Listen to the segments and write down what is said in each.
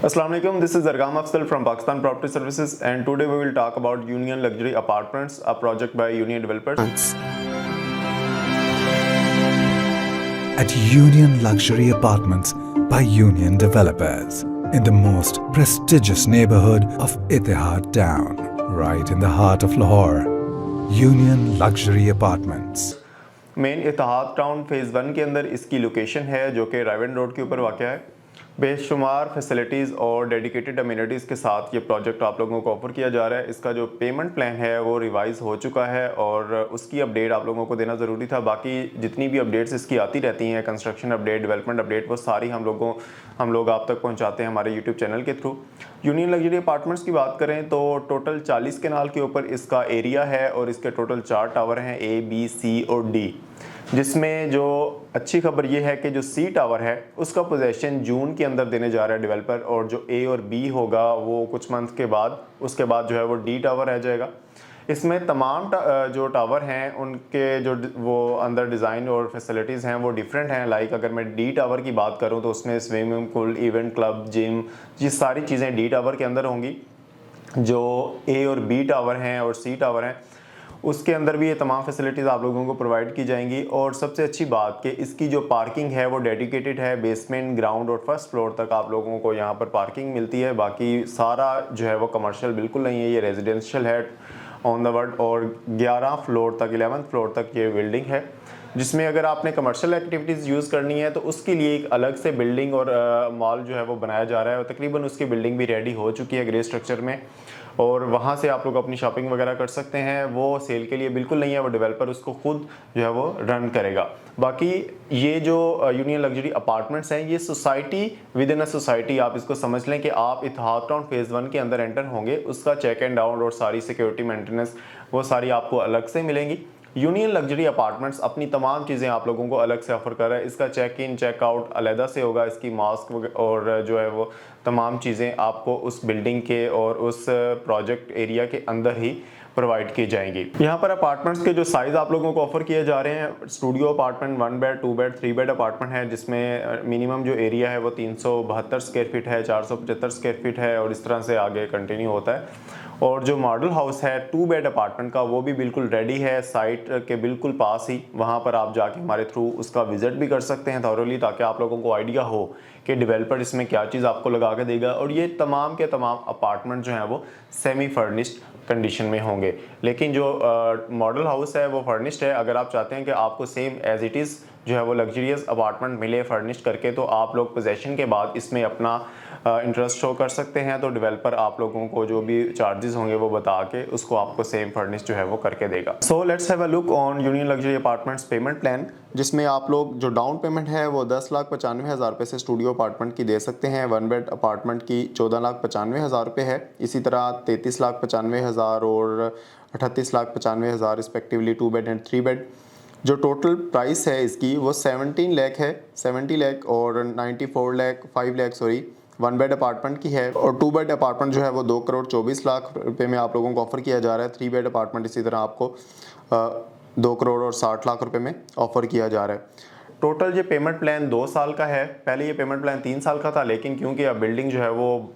Assalamu alaikum, this is Argam Afzal from Pakistan Property Services and today we will talk about Union Luxury Apartments, a project by Union Developers. At Union Luxury Apartments by Union Developers in the most prestigious neighborhood of Ittihad Town, right in the heart of Lahore. Union Luxury Apartments. Main Ittehad town phase 1 के अंदर इसकी location है जो कि Raiwan road के ऊपर वाक़ है। बेशुमार फैसिलिटीज़ और डेडिकेटेड अम्यूनिटीज़ के साथ ये प्रोजेक्ट आप लोगों को ऑफ़र किया जा रहा है। इसका जो पेमेंट प्लान है वो रिवाइज़ हो चुका है और उसकी अपडेट आप लोगों को देना ज़रूरी था। बाकी जितनी भी अपडेट्स इसकी आती रहती हैं, कंस्ट्रक्शन अपडेट, डेवलपमेंट अपडेट, वो सारी हम लोग आप तक पहुँचाते हैं हमारे यूट्यूब चैनल के थ्रू। यूनियन लग्जरी अपार्टमेंट्स की बात करें तो टोटल 40 कनाल के ऊपर इसका एरिया है और इसके टोटल 4 टावर हैं, A, B, C और D, जिसमें जो अच्छी खबर ये है कि जो C टावर है उसका पोजेसन जून के अंदर देने जा रहा है डेवलपर, और जो A और B होगा वो कुछ मंथ के बाद, उसके बाद जो है वो D टावर रह जाएगा। इसमें तमाम जो टावर हैं उनके जो वो अंदर डिज़ाइन और फैसिलिटीज़ हैं वो डिफरेंट हैं। लाइक अगर मैं D टावर की बात करूं तो उसमें swimming pool, event club, gym, ये सारी चीज़ें D टावर के अंदर होंगी। जो A और B टावर हैं और C टावर हैं उसके अंदर भी ये तमाम फैसिलिटीज़ आप लोगों को प्रोवाइड की जाएंगी। और सबसे अच्छी बात कि इसकी जो पार्किंग है वो डेडिकेटेड है, बेसमेंट, ग्राउंड और फर्स्ट फ्लोर तक आप लोगों को यहाँ पर पार्किंग मिलती है। बाकी सारा जो है वो कमर्शियल बिल्कुल नहीं है, ये रेजिडेंशियल है ऑन द वर्ल्ड। और 11 फ्लोर तक, 11th फ्लोर तक ये बिल्डिंग है, जिसमें अगर आपने कमर्शियल एक्टिविटीज़ यूज़ करनी है तो उसके लिए एक अलग से बिल्डिंग और मॉल जो है वो बनाया जा रहा है। और तकरीबन उसकी बिल्डिंग भी रेडी हो चुकी है ग्रे स्ट्रक्चर में, और वहाँ से आप लोग अपनी शॉपिंग वगैरह कर सकते हैं। वो सेल के लिए बिल्कुल नहीं है, वो डेवलपर उसको खुद जो है वो रन करेगा। बाकी ये जो यूनियन लग्जरी अपार्टमेंट्स हैं ये society with in a society, आप इसको समझ लें कि आप इत्तेहाद टाउन फेज़ 1 के अंदर एंटर होंगे, उसका चेक एंड आउट और सारी सिक्योरिटी मेंटेनेंस वो सारी आपको अलग से मिलेंगी। यूनियन लग्जरी अपार्टमेंट्स अपनी तमाम चीज़ें आप लोगों को अलग से ऑफर कर रहा है। इसका चेक इन चेक आउट अलहदा से होगा, इसकी मास्क और जो है वो तमाम चीज़ें आपको उस बिल्डिंग के और उस प्रोजेक्ट एरिया के अंदर ही प्रोवाइड की जाएंगी। यहाँ पर अपार्टमेंट्स के जो साइज़ आप लोगों को ऑफर किए जा रहे हैं, studio apartment 1 bed, 2 bed, 3 bed apartment है, जिसमें मिनिमम जो एरिया है वो 372 स्क्वायर फीट है, 475 स्क्वायर फीट है और इस तरह से आगे कंटिन्यू होता है। और जो मॉडल हाउस है 2 बेड अपार्टमेंट का, वो भी बिल्कुल रेडी है, साइट के बिल्कुल पास ही। वहाँ पर आप जाके हमारे थ्रू उसका विजिट भी कर सकते हैं थॉरोली, ताकि आप लोगों को आइडिया हो कि डेवलपर इसमें क्या चीज़ आपको लगा के देगा। और ये तमाम के तमाम अपार्टमेंट जो हैं वो सेमी फर्निश्ड कंडीशन में होंगे, लेकिन जो मॉडल हाउस है वो फर्निश्ड है। अगर आप चाहते हैं कि आपको सेम एज इट इज़ जो है वो लग्जरियस अपार्टमेंट मिले फर्निश्ड करके, तो आप लोग पोजेसन के बाद इसमें अपना इंटरेस्ट शो कर सकते हैं। तो डेवलपर आप लोगों को जो भी चार्जेस होंगे वो बता के उसको आपको सेम फर्निश जो है वो करके देगा। So let's have a look on union luxury apartments payment plan, जिसमें आप लोग जो डाउन पेमेंट है वो 10,95,000 रुपये से स्टूडियो अपार्टमेंट की दे सकते हैं। 1 बेड अपार्टमेंट की 14,95,000 रुपये है। इसी तरह 33,95,000 और 38,95,000 रिस्पेक्टिवली 2 बेड एंड 3 बेड। जो टोटल प्राइस है इसकी वो 17 लाख है, 70 लाख और 94 lakh 5 lakh sorry 1 bed apartment की है। और 2 बेड अपार्टमेंट जो है वो 2,24,00,000 रुपये में आप लोगों को ऑफ़र किया जा रहा है। 3 बेड अपार्टमेंट इसी तरह आपको 2,60,00,000 रुपये में ऑफ़र किया जा रहा है। टोटल ये पेमेंट प्लान 2 साल का है। पहले ये पेमेंट प्लान 3 साल का था, लेकिन क्योंकि अब बिल्डिंग जो है वो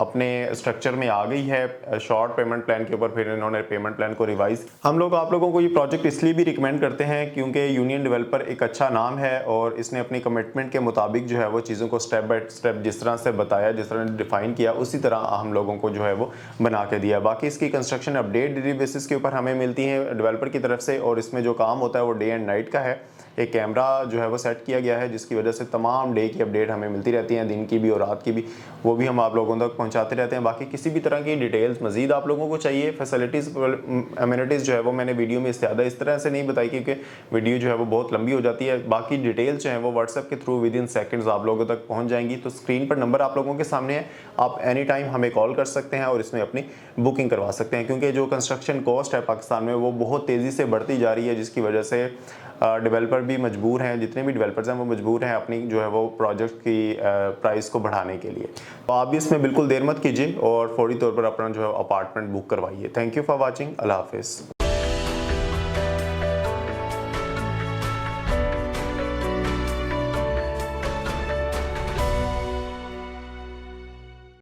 अपने स्ट्रक्चर में आ गई है शॉर्ट पेमेंट प्लान के ऊपर, फिर इन्होंने पेमेंट प्लान को रिवाइज। हम लोग आप लोगों को ये प्रोजेक्ट इसलिए भी रिकमेंड करते हैं क्योंकि यूनियन डेवलपर एक अच्छा नाम है और इसने अपनी कमिटमेंट के मुताबिक जो है वो चीज़ों को स्टेप बाय स्टेप जिस तरह से बताया, जिस तरह डिफाइन किया, उसी तरह हम लोगों को जो है वो बना के दिया। बाकी इसकी कंस्ट्रक्शन अपडेट डेली बेसिस के ऊपर हमें मिलती है डेवलपर की तरफ से, और इसमें जो काम होता है वो डे एंड नाइट का है। एक कैमरा जो है वो सेट किया गया है जिसकी वजह से तमाम डे की अपडेट हमें मिलती रहती हैं, दिन की भी और रात की भी, वो भी हम आप लोगों तक पहुंचाते रहते हैं। बाकी किसी भी तरह की डिटेल्स मजीद आप लोगों को चाहिए, फैसिलिटीज़ अम्यूनिटीज़ जो है वो मैंने वीडियो में ज़्यादा इस तरह से नहीं बताई क्योंकि वीडियो जो है वो बहुत लंबी हो जाती है। बाकी डिटेल्स जो है वो व्हाट्सएप के थ्रू विद इन सेकंड्स आप लोगों तक पहुँच जाएंगी। तो स्क्रीन पर नंबर आप लोगों के सामने है, आप एनी टाइम हमें कॉल कर सकते हैं और इसमें अपनी बुकिंग करवा सकते हैं। क्योंकि जो कंस्ट्रक्शन कॉस्ट है पाकिस्तान में वो बहुत तेज़ी से बढ़ती जा रही है, जिसकी वजह से डेवलपर भी मजबूर हैं, जितने भी डेवलपर्स हैं वो मजबूर हैं अपनी जो है वो प्रोजेक्ट की प्राइस को बढ़ाने के लिए। तो आप भी इसमें बिल्कुल देर मत कीजिए और फौरी तौर पर अपना जो है अपार्टमेंट बुक करवाइए। Thank you for watching. अल्लाह हाफिज़।